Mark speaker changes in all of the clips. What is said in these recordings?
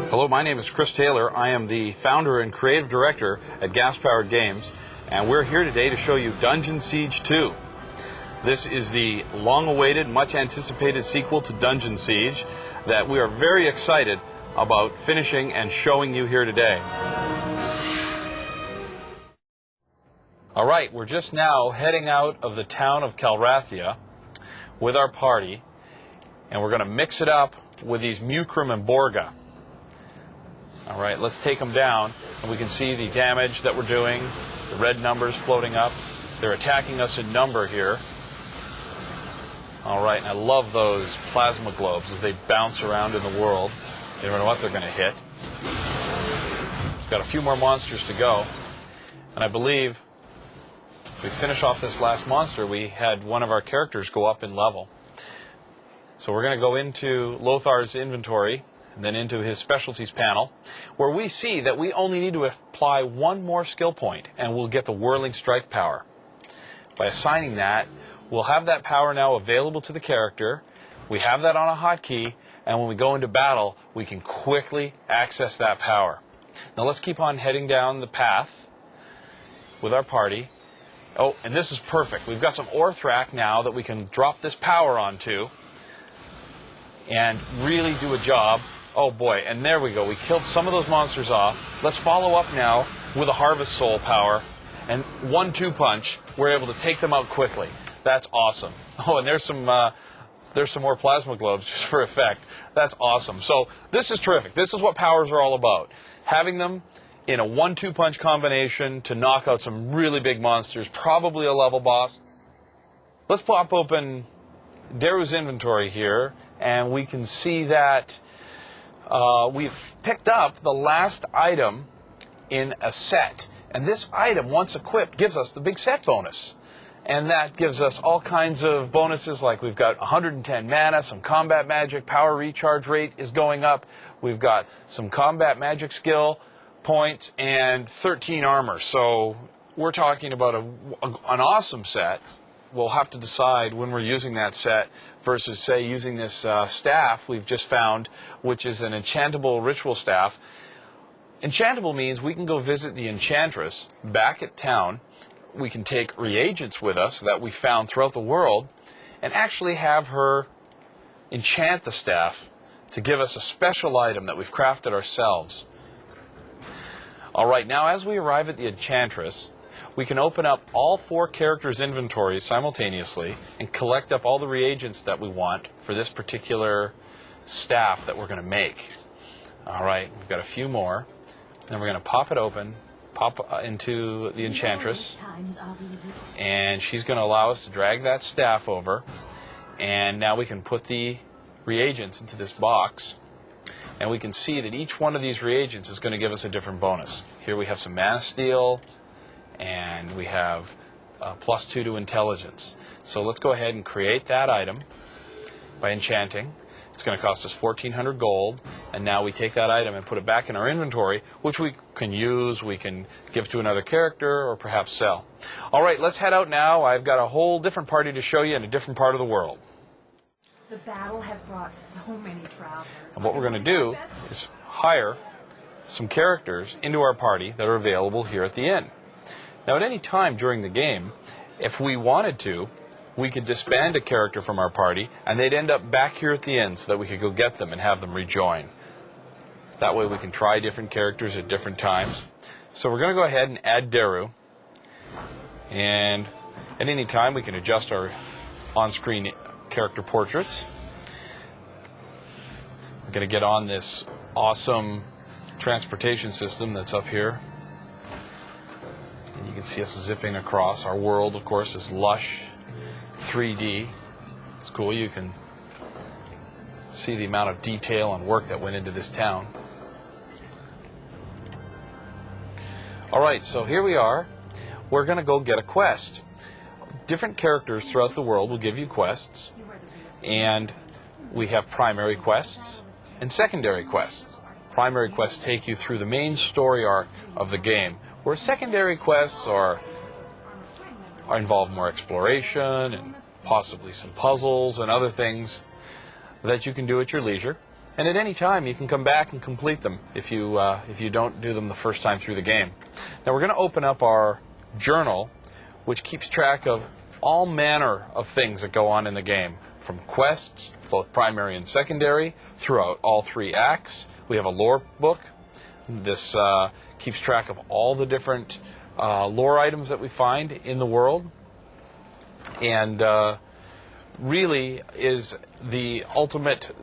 Speaker 1: Hello, my name is Chris Taylor. I am the founder and creative director at Gas Powered Games, and we're here today to show you Dungeon Siege 2. This is the long-awaited, much-anticipated sequel to Dungeon Siege that we are very excited about finishing and showing you here today. All right, we're just now heading out of the town of Calrathia with our party, and we're going to mix it up with these Mukrim and Borga. All right, let's take them down, and we can see the damage that we're doing, the red numbers floating up. They're attacking us in number here. All right, and I love those plasma globes as they bounce around in the world. You never know what they're going to hit. We've got a few more monsters to go, and I believe we finish off this last monster. We had one of our characters go up in level. So we're going to go into Lothar's inventory, and then into his specialties panel, where we see that we only need to apply one more skill point, and we'll get the Whirling Strike power. By assigning that, we'll have that power now available to the character. We have that on a hotkey, and when we go into battle, we can quickly access that power. Now let's keep on heading down the path with our party. Oh, and this is perfect. We've got some Orthrak now that we can drop this power onto and really do a job. Oh boy, and there we go. We killed some of those monsters off. Let's follow up now with a Harvest Soul power. And 1-2 punch, we're able to take them out quickly. That's awesome. Oh, and there's some more plasma globes just for effect. That's awesome. So this is terrific. This is what powers are all about. Having them in a 1-2 punch combination to knock out some really big monsters, probably a level boss. Let's pop open Daru's inventory here, and we can see that we've picked up the last item in a set. And this item, once equipped, gives us the big set bonus. And that gives us all kinds of bonuses, like we've got 110 mana, some combat magic, power recharge rate is going up. We've got some combat magic skill points and 13 armor. So we're talking about an awesome set. We'll have to decide when we're using that set versus, say, using this staff we've just found, which is an enchantable ritual staff. Enchantable means we can go visit the enchantress back at town. We can take reagents with us that we found throughout the world and actually have her enchant the staff to give us a special item that we've crafted ourselves. All right, now as we arrive at the enchantress, we can open up all 4 characters' inventories simultaneously and collect up all the reagents that we want for this particular staff that we're going to make. All right, we've got a few more. Then we're going to pop it open, pop into the enchantress, and she's going to allow us to drag that staff over. And now we can put the reagents into this box, and we can see that each one of these reagents is going to give us a different bonus. Here we have some mana steel, and we have +2 to intelligence. So let's go ahead and create that item by enchanting. It's going to cost us 1,400 gold, and now we take that item and put it back in our inventory, which we can use, we can give to another character, or perhaps sell. All right, let's head out now. I've got a whole different party to show you in a different part of the world.
Speaker 2: The battle has brought so many travelers.
Speaker 1: And what we're going to do is hire some characters into our party that are available here at the inn. Now, at any time during the game, if we wanted to, we could disband a character from our party, and they'd end up back here at the inn so that we could go get them and have them rejoin. That way we can try different characters at different times. So we're going to go ahead and add Daru. And at any time, we can adjust our on-screen character portraits. I'm going to get on this awesome transportation system that's up here. And you can see us zipping across. Our world, of course, is lush 3D. It's cool. You can see the amount of detail and work that went into this town. All right, so here we are. We're going to go get a quest. Different characters throughout the world will give you quests, and we have primary quests and secondary quests. Primary quests take you through the main story arc of the game, where secondary quests involve more exploration and possibly some puzzles and other things that you can do at your leisure. And at any time, you can come back and complete them if you don't do them the first time through the game. Now we're going to open up our journal, which keeps track of all manner of things that go on in the game, from quests, both primary and secondary, throughout all 3 acts. We have a lore book. This keeps track of all the different lore items that we find in the world, and really is the ultimate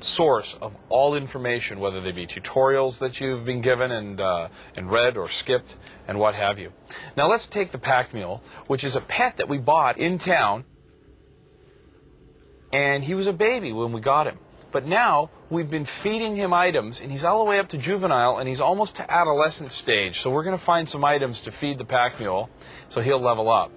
Speaker 1: source of all information, whether they be tutorials that you've been given and read or skipped and what have you. Now let's take the pack mule, which is a pet that we bought in town, and he was a baby when we got him. But now we've been feeding him items, and he's all the way up to juvenile, and he's almost to adolescent stage. So we're going to find some items to feed the pack mule so he'll level up.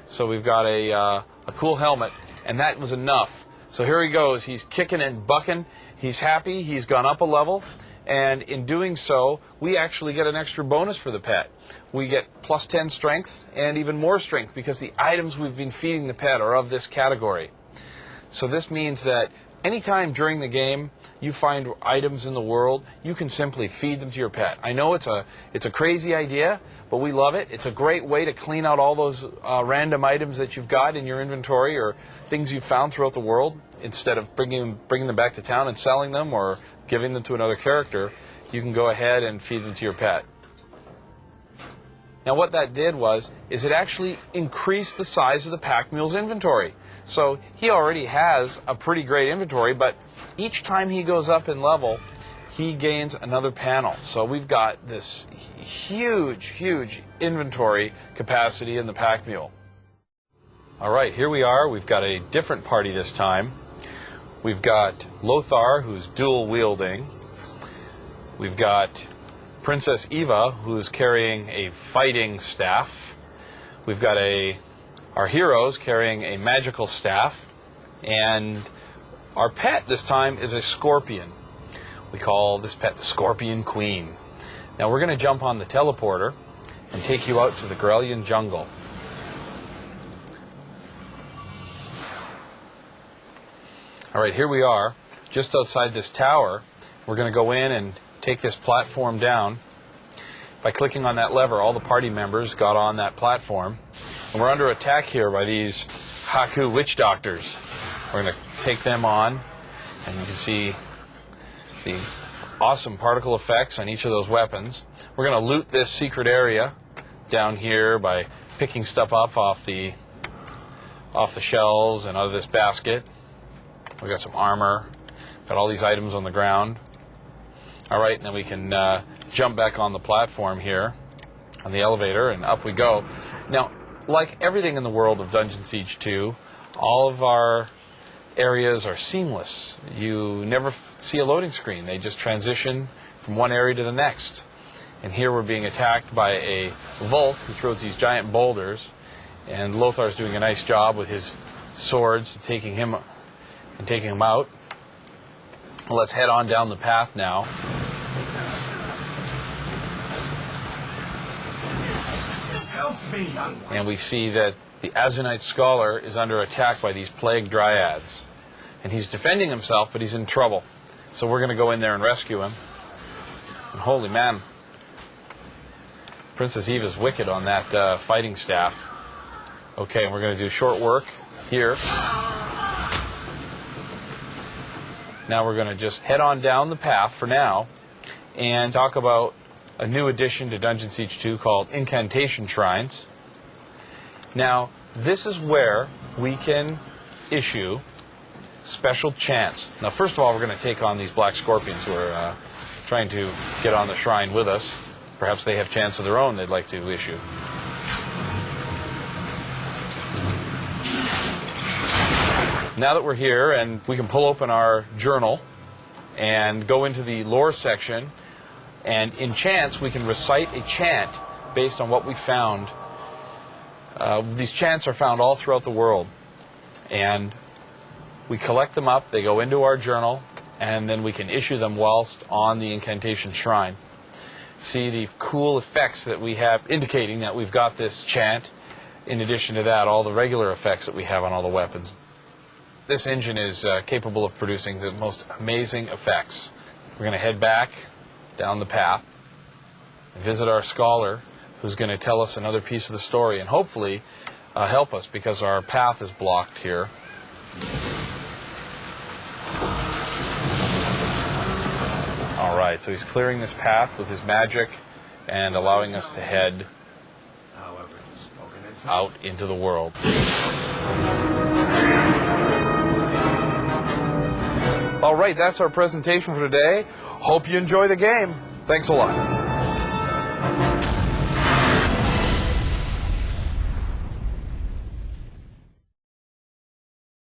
Speaker 1: So we've got a cool helmet, and that was enough. So here he goes. He's kicking and bucking. He's happy. He's gone up a level. And in doing so, we actually get an extra bonus for the pet. We get plus 10 strength and even more strength because the items we've been feeding the pet are of this category. So this means that anytime during the game you find items in the world, you can simply feed them to your pet. I know it's a crazy idea, but we love it. It's a great way to clean out all those random items that you've got in your inventory or things you've found throughout the world. Instead of bringing them back to town and selling them or giving them to another character, you can go ahead and feed them to your pet. Now what that did is it actually increased the size of the pack mule's inventory. So he already has a pretty great inventory, but each time he goes up in level, he gains another panel. So we've got this huge inventory capacity in the pack mule. All right, here we are. We've got a different party this time. We've got Lothar, who's dual wielding. We've got Princess Eva, who's carrying a fighting staff. We've got our heroes carrying a magical staff. And our pet this time is a scorpion. We call this pet the Scorpion Queen. Now we're going to jump on the teleporter and take you out to the Grellian jungle. All right, here we are, just outside this tower. We're going to go in and take this platform down. By clicking on that lever, all the party members got on that platform. And we're under attack here by these Haku witch doctors. We're going to take them on, and you can see the awesome particle effects on each of those weapons. We're going to loot this secret area down here by picking stuff up off the shelves and out of this basket. We got some armor, got all these items on the ground. All right, now we can jump back on the platform here on the elevator, and up we go. Now, like everything in the world of Dungeon Siege 2, all of our areas are seamless. You never see a loading screen. They just transition from one area to the next. And here we're being attacked by a Volk who throws these giant boulders, and Lothar's doing a nice job with his swords taking him out. Let's head on down the path now.
Speaker 3: Help me, young one.
Speaker 1: And we see that the Azunite Scholar is under attack by these plague dryads. And he's defending himself, but he's in trouble. So we're going to go in there and rescue him. And holy man, Princess Eva's wicked on that fighting staff. Okay, and we're going to do short work here. Now we're going to just head on down the path for now and talk about a new addition to Dungeon Siege 2 called Incantation Shrines. Now, this is where we can issue special chants. Now, first of all, we're going to take on these black scorpions who are trying to get on the shrine with us. Perhaps they have chants of their own they'd like to issue. Now that we're here and we can pull open our journal and go into the lore section, and in chants we can recite a chant based on what we found. These chants are found all throughout the world, and we collect them up, they go into our journal, and then we can issue them whilst on the Incantation Shrine. See the cool effects that we have indicating that we've got this chant. In addition to that, all the regular effects that we have on all the weapons. This engine is capable of producing the most amazing effects. We're going to head back down the path and visit our scholar who's going to tell us another piece of the story and hopefully help us because our path is blocked here. All right, so he's clearing this path with his magic and allowing us to head out into the world. All right, that's our presentation for today. Hope you enjoy the game. Thanks a lot.